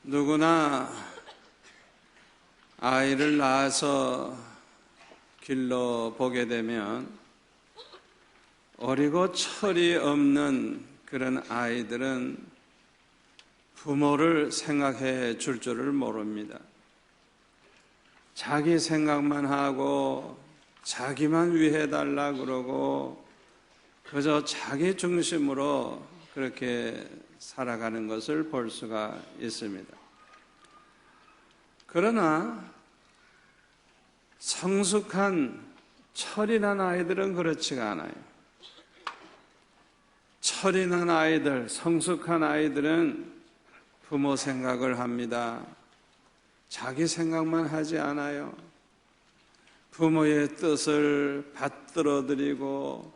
누구나 아이를 낳아서 길러 보게 되면 어리고 철이 없는 그런 아이들은 부모를 생각해 줄 줄을 모릅니다. 자기 생각만 하고 자기만 위해달라 그러고 그저 자기 중심으로 그렇게 살아가는 것을 볼 수가 있습니다. 그러나 성숙한 철이 난 아이들은 그렇지가 않아요. 철이 난 아이들, 성숙한 아이들은 부모 생각을 합니다. 자기 생각만 하지 않아요. 부모의 뜻을 받들어드리고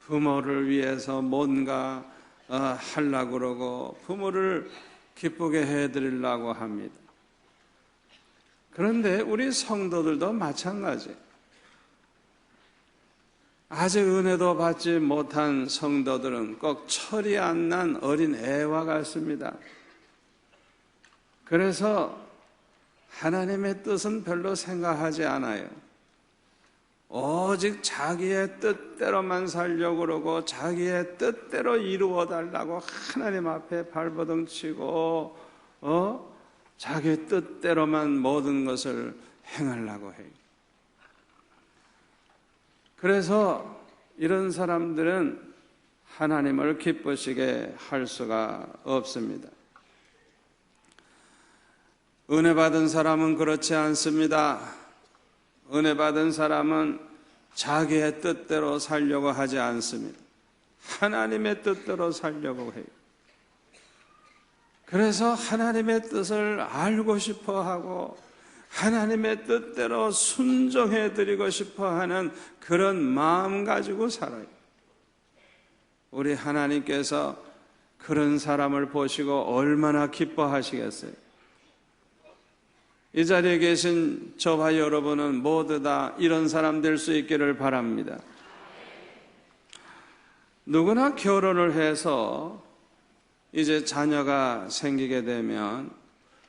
부모를 위해서 뭔가 하려고 그러고 부모를 기쁘게 해드리려고 합니다. 그런데 우리 성도들도 마찬가지. 아직 은혜도 받지 못한 성도들은 꼭 철이 안 난 어린 애와 같습니다. 그래서 하나님의 뜻은 별로 생각하지 않아요. 오직 자기의 뜻대로만 살려고 그러고 자기의 뜻대로 이루어 달라고 하나님 앞에 발버둥 치고 자기 뜻대로만 모든 것을 행하려고 해요. 그래서 이런 사람들은 하나님을 기쁘시게 할 수가 없습니다. 은혜 받은 사람은 그렇지 않습니다. 은혜 받은 사람은 자기의 뜻대로 살려고 하지 않습니다. 하나님의 뜻대로 살려고 해요. 그래서 하나님의 뜻을 알고 싶어 하고 하나님의 뜻대로 순종해 드리고 싶어 하는 그런 마음 가지고 살아요. 우리 하나님께서 그런 사람을 보시고 얼마나 기뻐하시겠어요? 이 자리에 계신 저와 여러분은 모두 다 이런 사람 될 수 있기를 바랍니다. 누구나 결혼을 해서 이제 자녀가 생기게 되면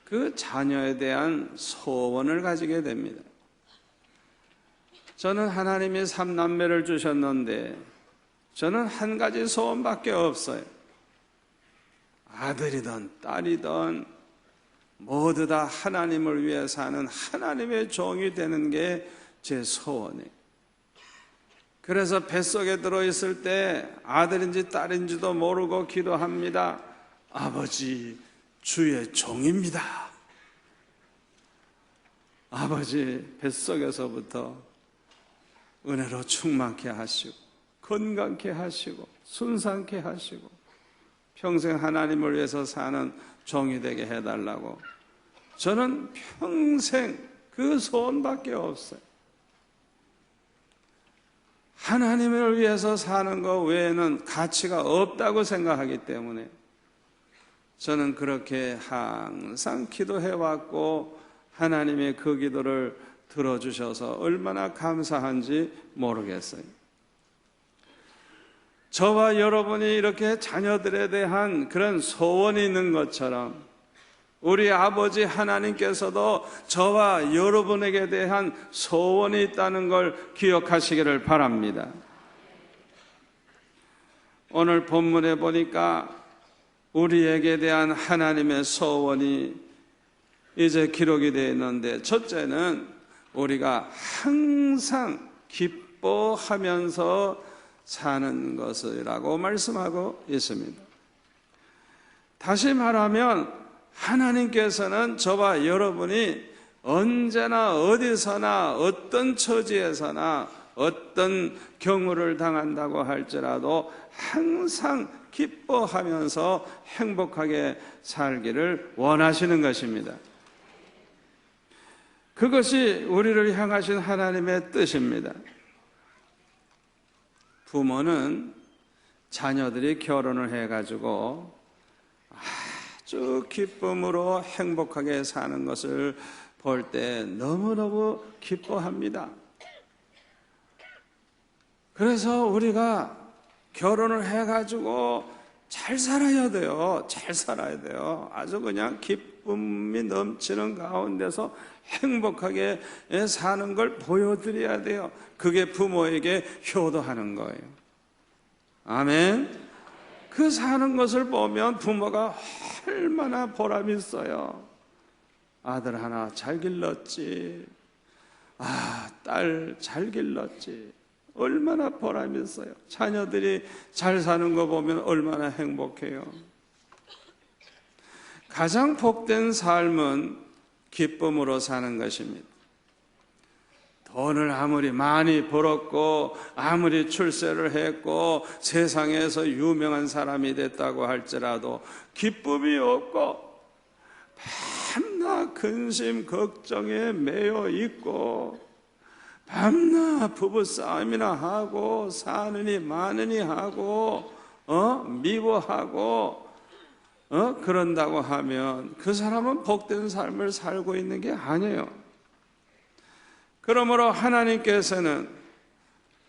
그 자녀에 대한 소원을 가지게 됩니다. 저는 하나님이 3남매를 주셨는데 저는 한 가지 소원밖에 없어요. 아들이든 딸이든 모두 다 하나님을 위해 사는 하나님의 종이 되는 게 제 소원이에요. 그래서 뱃속에 들어있을 때 아들인지 딸인지도 모르고 기도합니다. 아버지, 주의 종입니다. 아버지 뱃속에서부터 은혜로 충만케 하시고 건강케 하시고 순산케 하시고 평생 하나님을 위해서 사는 종이 되게 해달라고 저는 평생 그 소원밖에 없어요. 하나님을 위해서 사는 것 외에는 가치가 없다고 생각하기 때문에 저는 그렇게 항상 기도해왔고 하나님의 그 기도를 들어주셔서 얼마나 감사한지 모르겠어요. 저와 여러분이 이렇게 자녀들에 대한 그런 소원이 있는 것처럼 우리 아버지 하나님께서도 저와 여러분에게 대한 소원이 있다는 걸 기억하시기를 바랍니다. 오늘 본문에 보니까 우리에게 대한 하나님의 소원이 이제 기록이 되어 있는데 첫째는 우리가 항상 기뻐하면서 사는 것이라고 말씀하고 있습니다. 다시 말하면 하나님께서는 저와 여러분이 언제나 어디서나 어떤 처지에서나 어떤 경우를 당한다고 할지라도 항상 기뻐하면서 행복하게 살기를 원하시는 것입니다. 그것이 우리를 향하신 하나님의 뜻입니다. 부모는 자녀들이 결혼을 해가지고 아주 기쁨으로 행복하게 사는 것을 볼 때 너무너무 기뻐합니다. 그래서 우리가 결혼을 해가지고 잘 살아야 돼요. 잘 살아야 돼요. 아주 그냥 기뻐 기쁨이 넘치는 가운데서 행복하게 사는 걸 보여드려야 돼요. 그게 부모에게 효도하는 거예요. 아멘. 그 사는 것을 보면 부모가 얼마나 보람 있어요. 아들 하나 잘 길렀지, 딸 잘 길렀지, 얼마나 보람 있어요. 자녀들이 잘 사는 거 보면 얼마나 행복해요. 가장 복된 삶은 기쁨으로 사는 것입니다. 돈을 아무리 많이 벌었고 아무리 출세를 했고 세상에서 유명한 사람이 됐다고 할지라도 기쁨이 없고 밤낮 근심 걱정에 매여 있고 밤낮 부부싸움이나 하고 사느니 마느니 하고 미워하고 그런다고 하면 그 사람은 복된 삶을 살고 있는 게 아니에요. 그러므로 하나님께서는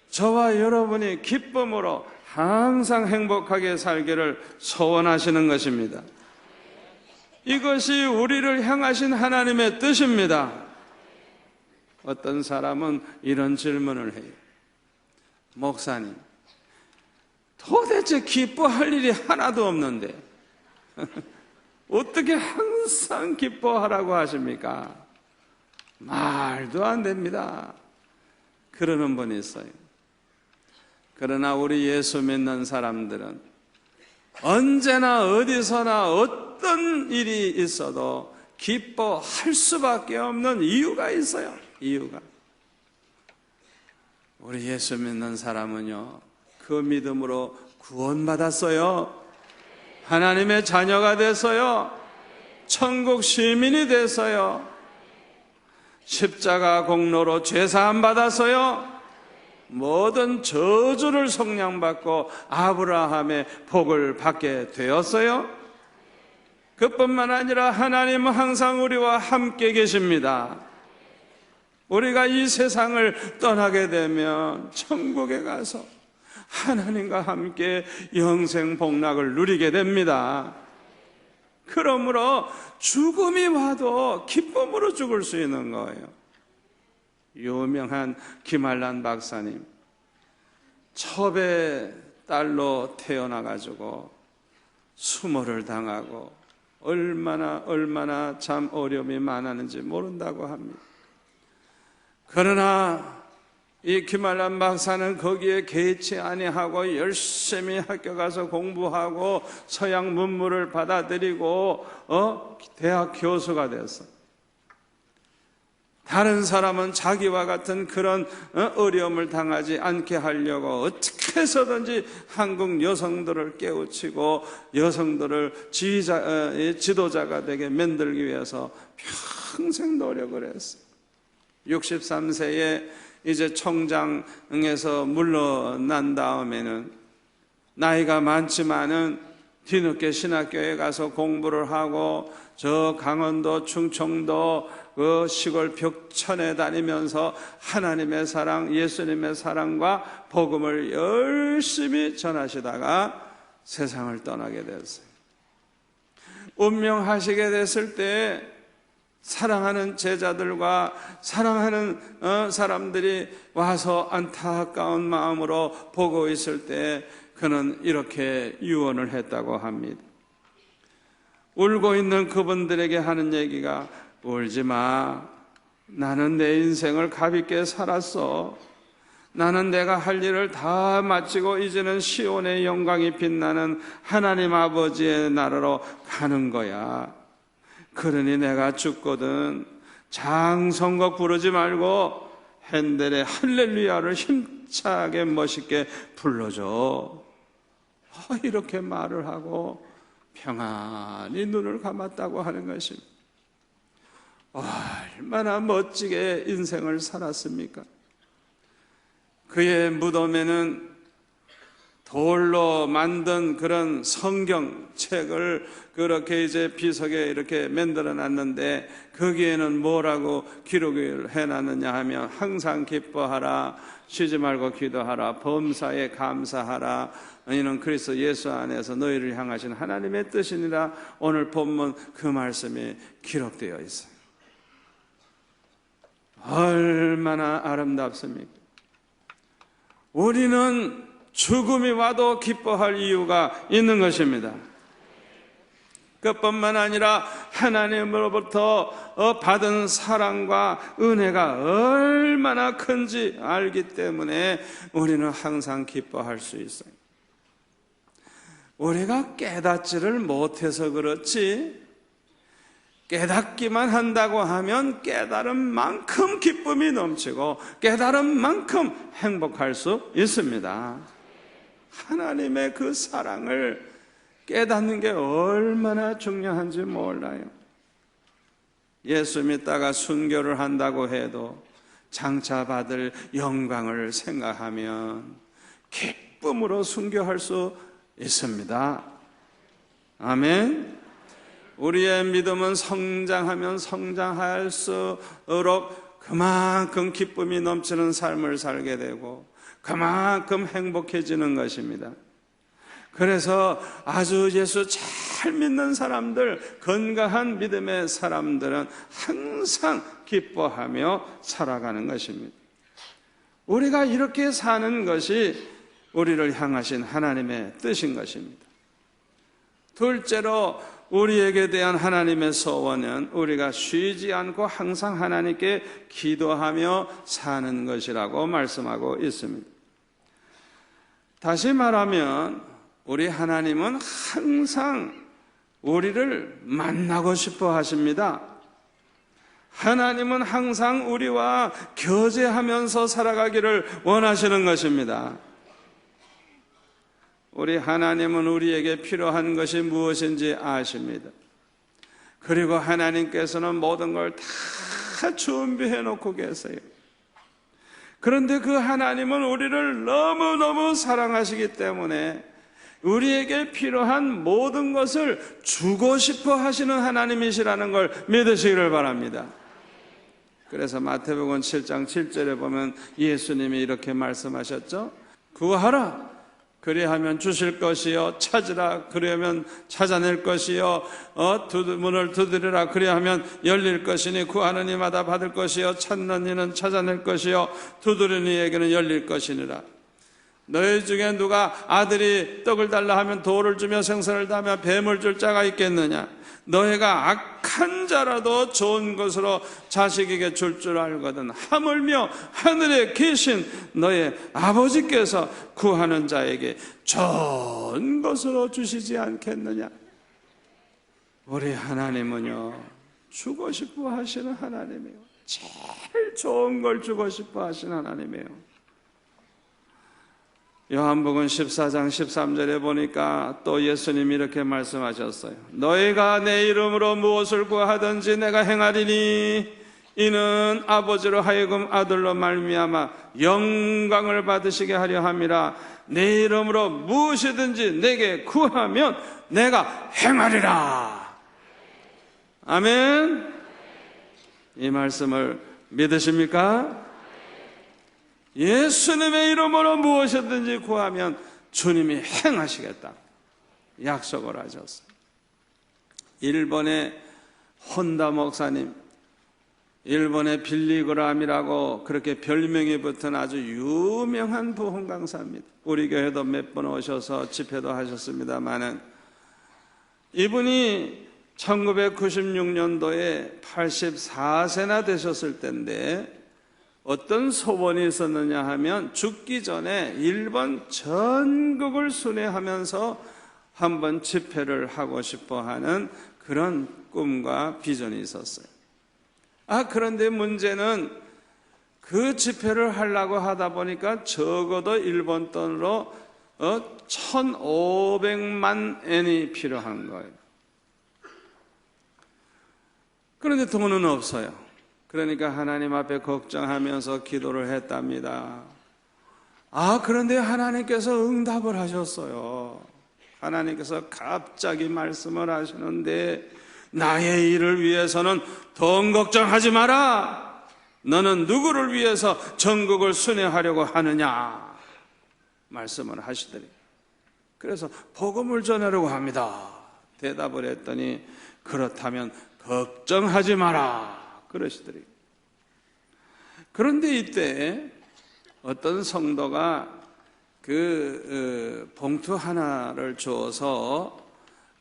저와 여러분이 기쁨으로 항상 행복하게 살기를 소원하시는 것입니다. 이것이 우리를 향하신 하나님의 뜻입니다. 어떤 사람은 이런 질문을 해요. 목사님, 도대체 기뻐할 일이 하나도 없는데 어떻게 항상 기뻐하라고 하십니까? 말도 안 됩니다. 그러는 분이 있어요. 그러나 우리 예수 믿는 사람들은 언제나 어디서나 어떤 일이 있어도 기뻐할 수밖에 없는 이유가 있어요. 이유가. 우리 예수 믿는 사람은요, 그 믿음으로 구원받았어요. 하나님의 자녀가 됐어요. 천국 시민이 됐어요. 십자가 공로로 죄사함 받았어요. 모든 저주를 속량받고 아브라함의 복을 받게 되었어요. 그뿐만 아니라 하나님은 항상 우리와 함께 계십니다. 우리가 이 세상을 떠나게 되면 천국에 가서 하나님과 함께 영생 복락을 누리게 됩니다. 그러므로 죽음이 와도 기쁨으로 죽을 수 있는 거예요. 유명한 김한란 박사님, 첩의 딸로 태어나가지고 수모를 당하고 얼마나 참 어려움이 많았는지 모른다고 합니다. 그러나 이 김한란 박사는 거기에 개의치 아니하고 열심히 학교 가서 공부하고 서양 문물을 받아들이고 대학 교수가 됐어요. 다른 사람은 자기와 같은 그런 어려움을 당하지 않게 하려고 어떻게 해서든지 한국 여성들을 깨우치고 여성들을 지도자가 되게 만들기 위해서 평생 노력을 했어요. 63세에 이제 총장에서 물러난 다음에는 나이가 많지만은 뒤늦게 신학교에 가서 공부를 하고 저 강원도 충청도 그 시골 벽천에 다니면서 하나님의 사랑, 예수님의 사랑과 복음을 열심히 전하시다가 세상을 떠나게 되었어요. 운명하시게 됐을 때 사랑하는 제자들과 사랑하는 사람들이 와서 안타까운 마음으로 보고 있을 때 그는 이렇게 유언을 했다고 합니다. 울고 있는 그분들에게 하는 얘기가, 울지 마. 나는 내 인생을 가볍게 살았어. 나는 내가 할 일을 다 마치고 이제는 시온의 영광이 빛나는 하나님 아버지의 나라로 가는 거야. 그러니 내가 죽거든 장성곡 부르지 말고 핸델의 할렐루야를 힘차게 멋있게 불러줘. 이렇게 말을 하고 평안히 눈을 감았다고 하는 것입니다. 얼마나 멋지게 인생을 살았습니까? 그의 무덤에는 돌로 만든 그런 성경책을 그렇게 이제 비석에 이렇게 만들어 놨는데 거기에는 뭐라고 기록을 해놨느냐 하면 항상 기뻐하라, 쉬지 말고 기도하라, 범사에 감사하라, 이는 그리스도 예수 안에서 너희를 향하신 하나님의 뜻이니라. 오늘 본문 그 말씀이 기록되어 있어요. 얼마나 아름답습니까? 우리는 죽음이 와도 기뻐할 이유가 있는 것입니다. 그뿐만 아니라 하나님으로부터 받은 사랑과 은혜가 얼마나 큰지 알기 때문에 우리는 항상 기뻐할 수 있어요. 우리가 깨닫지를 못해서 그렇지, 깨닫기만 한다고 하면 깨달은 만큼 기쁨이 넘치고 깨달은 만큼 행복할 수 있습니다. 하나님의 그 사랑을 깨닫는 게 얼마나 중요한지 몰라요. 예수 믿다가 순교를 한다고 해도 장차 받을 영광을 생각하면 기쁨으로 순교할 수 있습니다. 아멘. 우리의 믿음은 성장하면 성장할수록 그만큼 기쁨이 넘치는 삶을 살게 되고 그만큼 행복해지는 것입니다. 그래서 아주 예수 잘 믿는 사람들, 건강한 믿음의 사람들은 항상 기뻐하며 살아가는 것입니다. 우리가 이렇게 사는 것이 우리를 향하신 하나님의 뜻인 것입니다. 둘째로 우리에게 대한 하나님의 소원은 우리가 쉬지 않고 항상 하나님께 기도하며 사는 것이라고 말씀하고 있습니다. 다시 말하면 우리 하나님은 항상 우리를 만나고 싶어 하십니다. 하나님은 항상 우리와 교제하면서 살아가기를 원하시는 것입니다. 우리 하나님은 우리에게 필요한 것이 무엇인지 아십니다. 그리고 하나님께서는 모든 걸 다 준비해 놓고 계세요. 그런데 그 하나님은 우리를 너무너무 사랑하시기 때문에 우리에게 필요한 모든 것을 주고 싶어 하시는 하나님이시라는 걸 믿으시기를 바랍니다. 그래서 마태복음 7장 7절에 보면 예수님이 이렇게 말씀하셨죠. 구하라 그리하면 주실 것이요, 찾으라 그리하면 찾아낼 것이요, 문을 두드리라 그리하면 열릴 것이니 구하는 이마다 받을 것이요, 찾는 이는 찾아낼 것이요, 두드리는 이에게는 열릴 것이니라. 너희 중에 누가 아들이 떡을 달라 하면 돌을 주며 생선을 다하며 뱀을 줄 자가 있겠느냐? 너희가 악한 자라도 좋은 것으로 자식에게 줄 줄 알거든 하물며 하늘에 계신 너희 아버지께서 구하는 자에게 좋은 것으로 주시지 않겠느냐? 우리 하나님은요, 주고 싶어 하시는 하나님이에요. 제일 좋은 걸 주고 싶어 하시는 하나님이에요. 요한복음 14장 13절에 보니까 또 예수님이 이렇게 말씀하셨어요. 너희가 내 이름으로 무엇을 구하든지 내가 행하리니 이는 아버지로 하여금 아들로 말미암아 영광을 받으시게 하려 함이라. 내 이름으로 무엇이든지 내게 구하면 내가 행하리라. 아멘. 이 말씀을 믿으십니까? 예수님의 이름으로 무엇이든지 구하면 주님이 행하시겠다 약속을 하셨어요. 일본의 혼다 목사님, 일본의 빌리그람이라고 그렇게 별명이 붙은 아주 유명한 부흥 강사입니다. 우리 교회도 몇 번 오셔서 집회도 하셨습니다마는 이분이 1996년도에 84세나 되셨을 때인데 어떤 소원이 있었느냐 하면 죽기 전에 일본 전국을 순회하면서 한번 집회를 하고 싶어 하는 그런 꿈과 비전이 있었어요. 그런데 문제는 그 집회를 하려고 하다 보니까 적어도 일본 돈으로 1,500만 엔이 필요한 거예요. 그런데 돈은 없어요. 그러니까 하나님 앞에 걱정하면서 기도를 했답니다. 그런데 하나님께서 응답을 하셨어요. 하나님께서 갑자기 말씀을 하시는데 나의 일을 위해서는 돈 걱정하지 마라. 너는 누구를 위해서 전국을 순회하려고 하느냐 말씀을 하시더니 그래서 복음을 전하려고 합니다. 대답을 했더니 그렇다면 걱정하지 마라 그러시더래요. 그런데 이때 어떤 성도가 봉투 하나를 주어서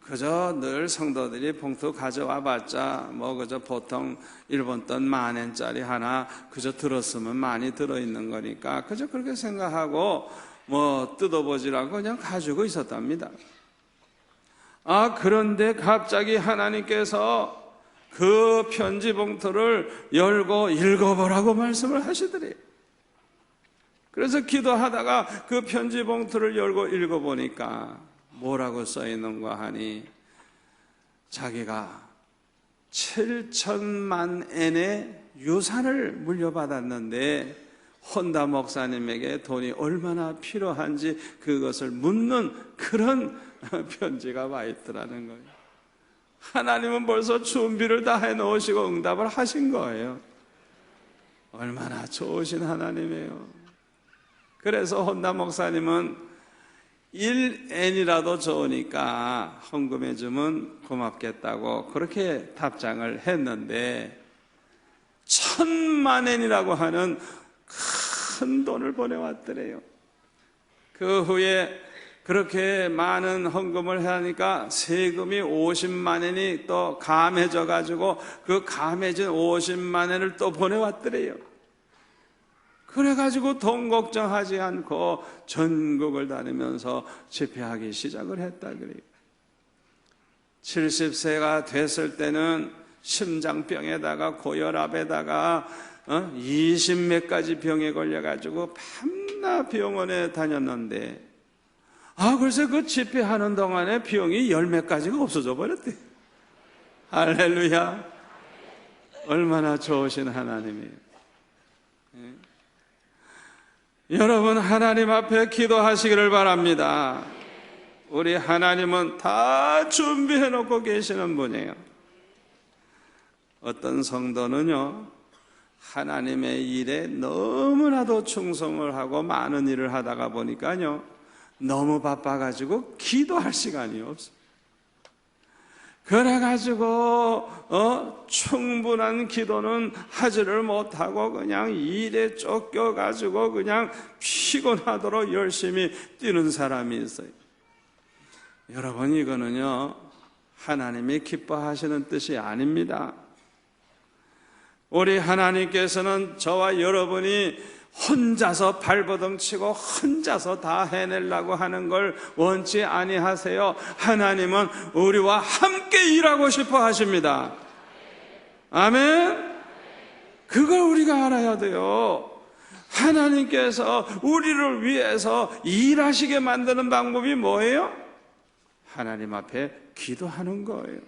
그저 늘 성도들이 봉투 가져와 봤자 그저 보통 일본 돈 10,000엔짜리 하나 그저 들었으면 많이 들어있는 거니까 그저 그렇게 생각하고 뜯어보질 않고 그냥 가지고 있었답니다. 그런데 갑자기 하나님께서 그 편지 봉투를 열고 읽어보라고 말씀을 하시더래요. 그래서 기도하다가 그 편지 봉투를 열고 읽어보니까 뭐라고 써있는가 하니 자기가 7천만 엔의 유산을 물려받았는데 혼다 목사님에게 돈이 얼마나 필요한지 그것을 묻는 그런 편지가 와 있더라는 거예요. 하나님은 벌써 준비를 다 해놓으시고 응답을 하신 거예요. 얼마나 좋으신 하나님이에요. 그래서 혼다 목사님은 1엔이라도 좋으니까 헌금해 주면 고맙겠다고 그렇게 답장을 했는데 1,000,000엔이라고 하는 큰 돈을 보내왔더래요. 그 후에 그렇게 많은 헌금을 하니까 세금이 500,000엔이 또 감해져 가지고 그 감해진 500,000엔을 또 보내왔더래요. 그래가지고 돈 걱정하지 않고 전국을 다니면서 집회하기 시작을 했다 그래요. 70세가 됐을 때는 심장병에다가 고혈압에다가 20몇 가지 병에 걸려가지고 밤낮 병원에 다녔는데 글쎄 그 집회하는 동안에 병이 10몇 가지가 없어져 버렸대. 할렐루야. 얼마나 좋으신 하나님이에요. 여러분 하나님 앞에 기도하시기를 바랍니다. 우리 하나님은 다 준비해 놓고 계시는 분이에요. 어떤 성도는요 하나님의 일에 너무나도 충성을 하고 많은 일을 하다가 보니까요 너무 바빠가지고 기도할 시간이 없어요. 그래가지고 충분한 기도는 하지를 못하고 그냥 일에 쫓겨가지고 그냥 피곤하도록 열심히 뛰는 사람이 있어요. 여러분 이거는요 하나님이 기뻐하시는 뜻이 아닙니다. 우리 하나님께서는 저와 여러분이 혼자서 발버둥 치고 혼자서 다 해내려고 하는 걸 원치 아니하세요. 하나님은 우리와 함께 일하고 싶어 하십니다. 아멘. 그걸 우리가 알아야 돼요. 하나님께서 우리를 위해서 일하시게 만드는 방법이 뭐예요? 하나님 앞에 기도하는 거예요.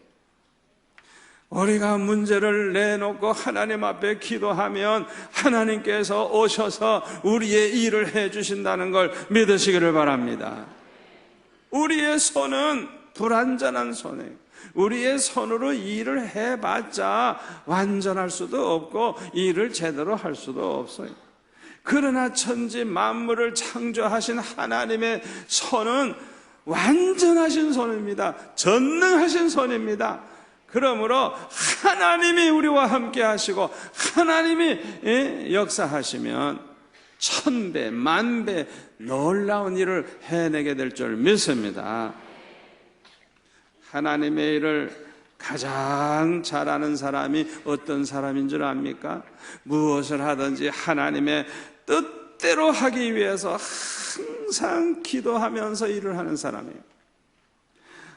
우리가 문제를 내놓고 하나님 앞에 기도하면 하나님께서 오셔서 우리의 일을 해주신다는 걸 믿으시기를 바랍니다. 우리의 손은 불완전한 손이에요. 우리의 손으로 일을 해봤자 완전할 수도 없고 일을 제대로 할 수도 없어요. 그러나 천지 만물을 창조하신 하나님의 손은 완전하신 손입니다. 전능하신 손입니다. 그러므로 하나님이 우리와 함께 하시고 하나님이 역사하시면 1000배, 10,000배 놀라운 일을 해내게 될 줄 믿습니다. 하나님의 일을 가장 잘하는 사람이 어떤 사람인 줄 압니까? 무엇을 하든지 하나님의 뜻대로 하기 위해서 항상 기도하면서 일을 하는 사람이에요.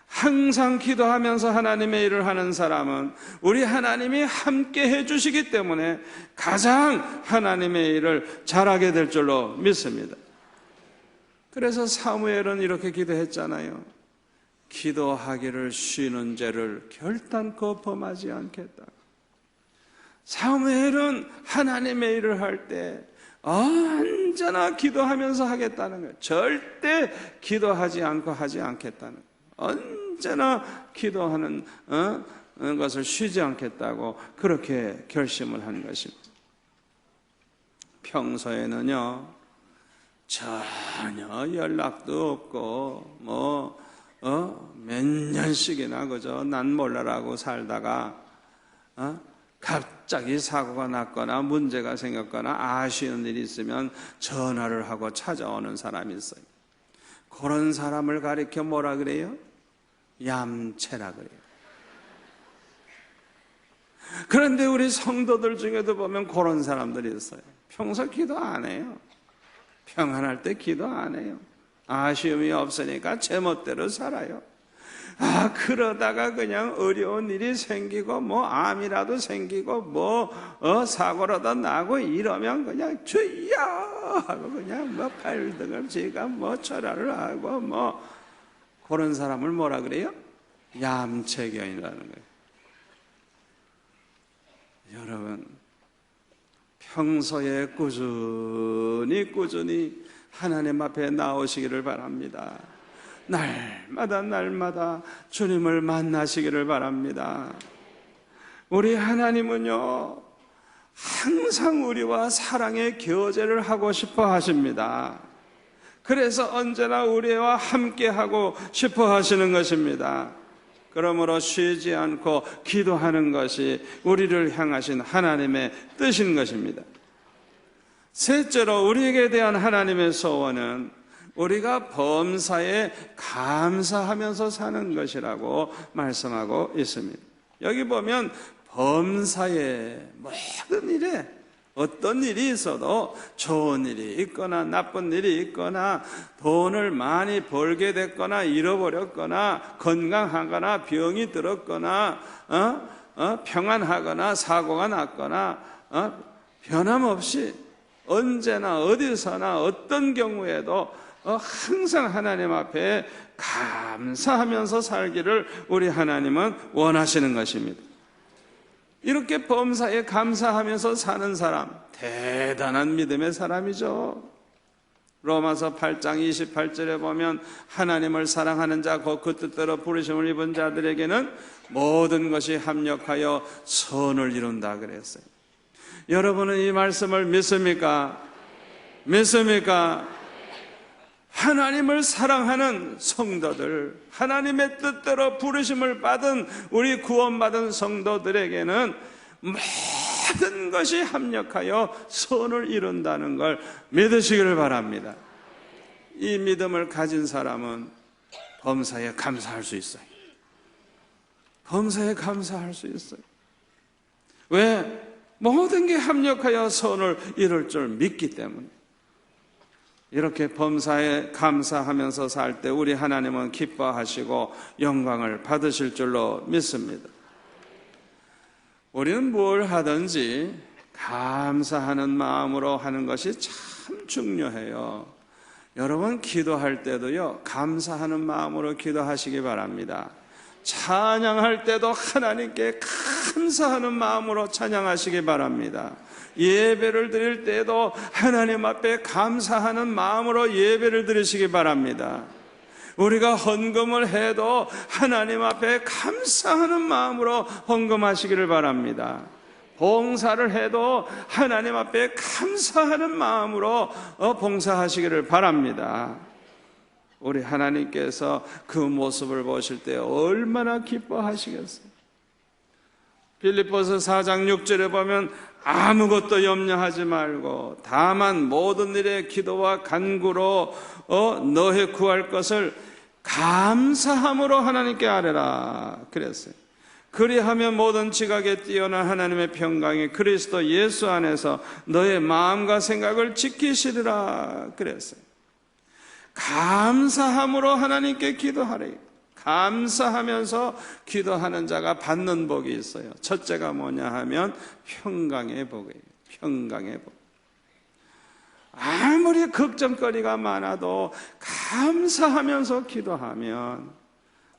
항상 기도하면서 하나님의 일을 하는 사람은 우리 하나님이 함께 해주시기 때문에 가장 하나님의 일을 잘하게 될 줄로 믿습니다. 그래서 사무엘은 이렇게 기도했잖아요. 기도하기를 쉬는 죄를 결단코 범하지 않겠다. 사무엘은 하나님의 일을 할 때 언제나 기도하면서 하겠다는 거예요. 절대 기도하지 않고 하지 않겠다는 거예요. 언제나 기도하는 것을 쉬지 않겠다고 그렇게 결심을 한 것입니다. 평소에는요 전혀 연락도 없고 몇 년씩이나 그저 난 몰라라고 살다가 갑자기 사고가 났거나 문제가 생겼거나 아쉬운 일이 있으면 전화를 하고 찾아오는 사람이 있어요. 그런 사람을 가리켜 뭐라 그래요? 얌체라 그래요. 그런데 우리 성도들 중에도 보면 그런 사람들이 있어요. 평소 기도 안 해요. 평안할 때 기도 안 해요. 아쉬움이 없으니까 제멋대로 살아요. 그러다가 그냥 어려운 일이 생기고 암이라도 생기고 사고라도 나고 이러면 그냥 주여 하고 그냥 발등을 지가 절하를 하고 그런 사람을 뭐라 그래요? 얌체견이라는 거예요. 여러분, 평소에 꾸준히 하나님 앞에 나오시기를 바랍니다. 날마다 주님을 만나시기를 바랍니다. 우리 하나님은요, 항상 우리와 사랑의 교제를 하고 싶어 하십니다. 그래서 언제나 우리와 함께 하고 싶어 하시는 것입니다. 그러므로 쉬지 않고 기도하는 것이 우리를 향하신 하나님의 뜻인 것입니다. 셋째로 우리에게 대한 하나님의 소원은 우리가 범사에 감사하면서 사는 것이라고 말씀하고 있습니다. 여기 보면 범사에 모든 일에 어떤 일이 있어도 좋은 일이 있거나 나쁜 일이 있거나 돈을 많이 벌게 됐거나 잃어버렸거나 건강하거나 병이 들었거나 평안하거나 사고가 났거나 변함없이 언제나 어디서나 어떤 경우에도 항상 하나님 앞에 감사하면서 살기를 우리 하나님은 원하시는 것입니다. 이렇게 범사에 감사하면서 사는 사람, 대단한 믿음의 사람이죠. 로마서 8장 28절에 보면 하나님을 사랑하는 자 곧 그 뜻대로 부르심을 입은 자들에게는 모든 것이 합력하여 선을 이룬다 그랬어요. 여러분은 이 말씀을 믿습니까? 믿습니까? 하나님을 사랑하는 성도들, 하나님의 뜻대로 부르심을 받은 우리 구원받은 성도들에게는 모든 것이 합력하여 선을 이룬다는 걸 믿으시기를 바랍니다. 이 믿음을 가진 사람은 범사에 감사할 수 있어요. 범사에 감사할 수 있어요. 왜? 모든 게 합력하여 선을 이룰 줄 믿기 때문에. 이렇게 범사에 감사하면서 살 때 우리 하나님은 기뻐하시고 영광을 받으실 줄로 믿습니다. 우리는 뭘 하든지 감사하는 마음으로 하는 것이 참 중요해요. 여러분 기도할 때도요, 감사하는 마음으로 기도하시기 바랍니다. 찬양할 때도 하나님께 감사하는 마음으로 찬양하시기 바랍니다. 예배를 드릴 때도 하나님 앞에 감사하는 마음으로 예배를 드리시기 바랍니다. 우리가 헌금을 해도 하나님 앞에 감사하는 마음으로 헌금하시기를 바랍니다. 봉사를 해도 하나님 앞에 감사하는 마음으로 봉사하시기를 바랍니다. 우리 하나님께서 그 모습을 보실 때 얼마나 기뻐하시겠어요. 빌립보서 4장 6절에 보면 아무것도 염려하지 말고 다만 모든 일에 기도와 간구로 너희 구할 것을 감사함으로 하나님께 아뢰라 그랬어요. 그리하면 모든 지각에 뛰어난 하나님의 평강이 그리스도 예수 안에서 너의 마음과 생각을 지키시리라 그랬어요. 감사함으로 하나님께 기도하래요. 감사하면서 기도하는 자가 받는 복이 있어요. 첫째가 뭐냐 하면 평강의 복이에요. 평강의 복. 아무리 걱정거리가 많아도 감사하면서 기도하면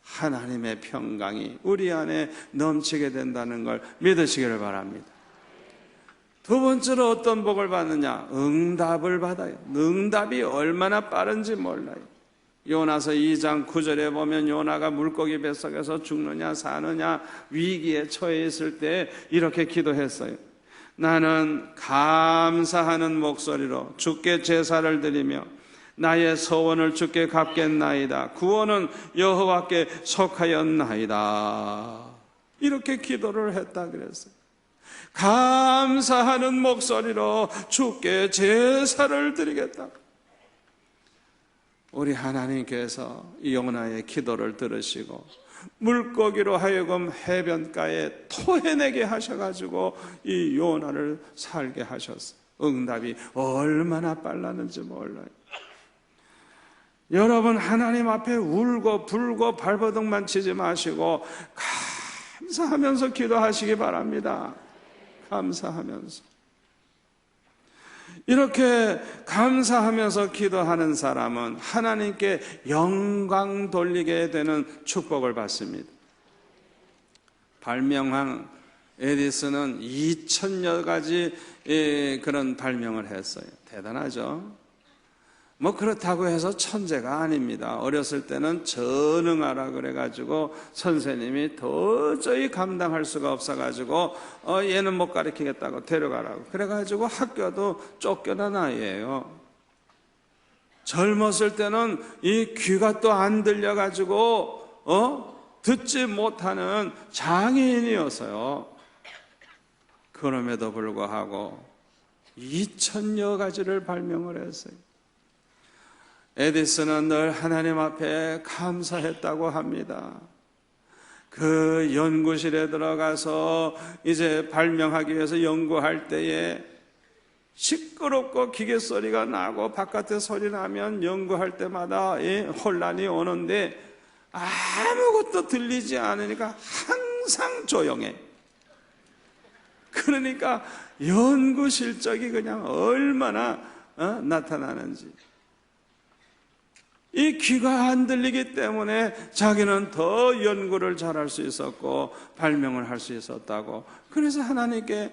하나님의 평강이 우리 안에 넘치게 된다는 걸 믿으시기를 바랍니다. 두 번째로 어떤 복을 받느냐? 응답을 받아요. 응답이 얼마나 빠른지 몰라요. 요나서 2장 9절에 보면 요나가 물고기 뱃속에서 죽느냐 사느냐 위기에 처해 있을 때 이렇게 기도했어요. 나는 감사하는 목소리로 주께 제사를 드리며 나의 소원을 주께 갚겠나이다. 구원은 여호와께 속하였나이다. 이렇게 기도를 했다 그랬어요. 감사하는 목소리로 주께 제사를 드리겠다. 우리 하나님께서 요나의 기도를 들으시고 물고기로 하여금 해변가에 토해내게 하셔가지고 이 요나를 살게 하셨어요. 응답이 얼마나 빨랐는지 몰라요. 여러분, 하나님 앞에 울고 불고 발버둥만 치지 마시고 감사하면서 기도하시기 바랍니다. 감사하면서. 이렇게 감사하면서 기도하는 사람은 하나님께 영광 돌리게 되는 축복을 받습니다. 발명왕 에디슨은 2000여 가지 그런 발명을 했어요. 대단하죠? 뭐 그렇다고 해서 천재가 아닙니다. 어렸을 때는 전응하라 그래가지고 선생님이 도저히 감당할 수가 없어가지고 얘는 못 가르치겠다고 데려가라고 그래가지고 학교도 쫓겨난 아이예요. 젊었을 때는 이 귀가 또 안 들려가지고 듣지 못하는 장애인이었어요. 그럼에도 불구하고 2000여 가지를 발명을 했어요. 에디슨은 늘 하나님 앞에 감사했다고 합니다. 그 연구실에 들어가서 이제 발명하기 위해서 연구할 때에 시끄럽고 기계 소리가 나고 바깥에 소리 나면 연구할 때마다 혼란이 오는데 아무것도 들리지 않으니까 항상 조용해. 그러니까 연구 실적이 그냥 얼마나 나타나는지. 이 귀가 안 들리기 때문에 자기는 더 연구를 잘할 수 있었고 발명을 할 수 있었다고. 그래서 하나님께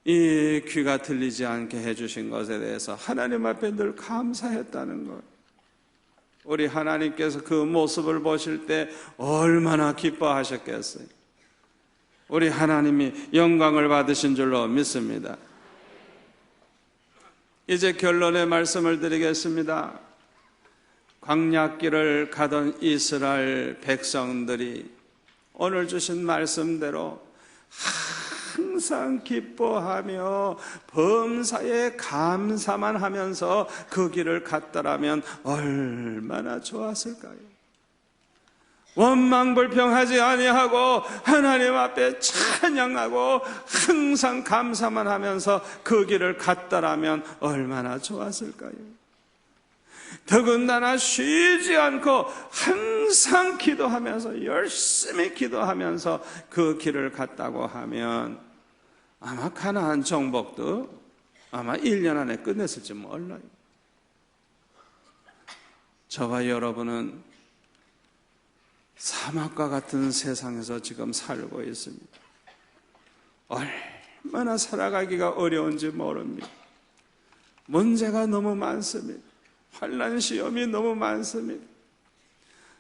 이 귀가 들리지 않게 해주신 것에 대해서 하나님 앞에 늘 감사했다는 것. 우리 하나님께서 그 모습을 보실 때 얼마나 기뻐하셨겠어요. 우리 하나님이 영광을 받으신 줄로 믿습니다. 이제 결론의 말씀을 드리겠습니다. 광야길을 가던 이스라엘 백성들이 오늘 주신 말씀대로 항상 기뻐하며 범사에 감사만 하면서 그 길을 갔더라면 얼마나 좋았을까요? 원망불평하지 아니하고 하나님 앞에 찬양하고 항상 감사만 하면서 그 길을 갔더라면 얼마나 좋았을까요? 더군다나 쉬지 않고 항상 기도하면서 열심히 기도하면서 그 길을 갔다고 하면 아마 가나안 정복도 아마 1년 안에 끝냈을지 몰라요. 저와 여러분은 사막과 같은 세상에서 지금 살고 있습니다. 얼마나 살아가기가 어려운지 모릅니다. 문제가 너무 많습니다. 환난 시험이 너무 많습니다.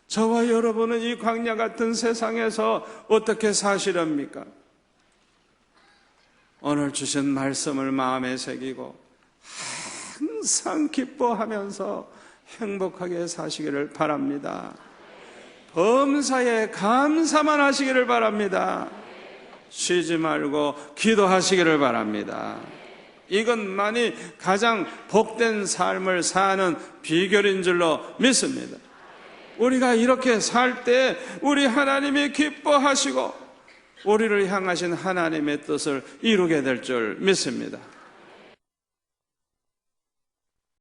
저와 여러분은 이 광야 같은 세상에서 어떻게 사시렵니까? 오늘 주신 말씀을 마음에 새기고 항상 기뻐하면서 행복하게 사시기를 바랍니다. 범사에 감사만 하시기를 바랍니다. 쉬지 말고 기도하시기를 바랍니다. 이것만이 가장 복된 삶을 사는 비결인 줄로 믿습니다. 우리가 이렇게 살 때 우리 하나님이 기뻐하시고 우리를 향하신 하나님의 뜻을 이루게 될 줄 믿습니다.